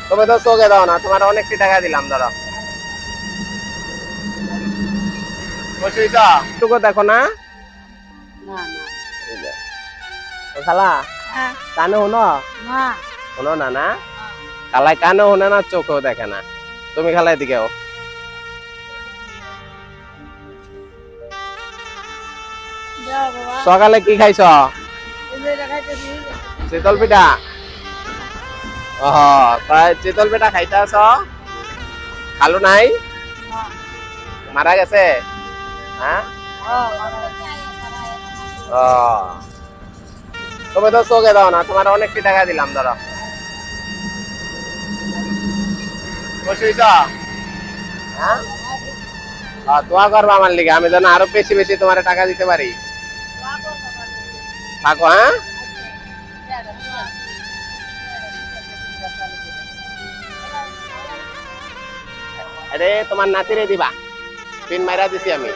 তুমি তো চোখে দাও না, তোমার অনেকটি টাকা দিলাম, ধরো বসে টুকু দেখো না। না না ও খালা হ্যাঁ কানে শোনো? না শোনো না না, খালাই কানে শোনে না, চোখেও দেখে না। তুমি খালাই দিকেও যাও বাবা সকালে কি খাইছ? এই যে দেখাইতেছি চিতল পিঠা। ও তাই চিতল পিঠা খাইতে আছ? খালু নাই? না মারা গেছে? হ্যাঁ ও, তুমি তো চোখে দাও না, তোমার অনেকটি টাকা দিলাম, ধরো বসে হ্যাঁ। দোয়া করবো আমার লিগে, আমি যেন আরো বেশি বেশি তোমার টাকা দিতে পারি। থাকো হ্যাঁ। আরে তোমার নাতিরে দিবা, পিন মাইরা দিছি আমি।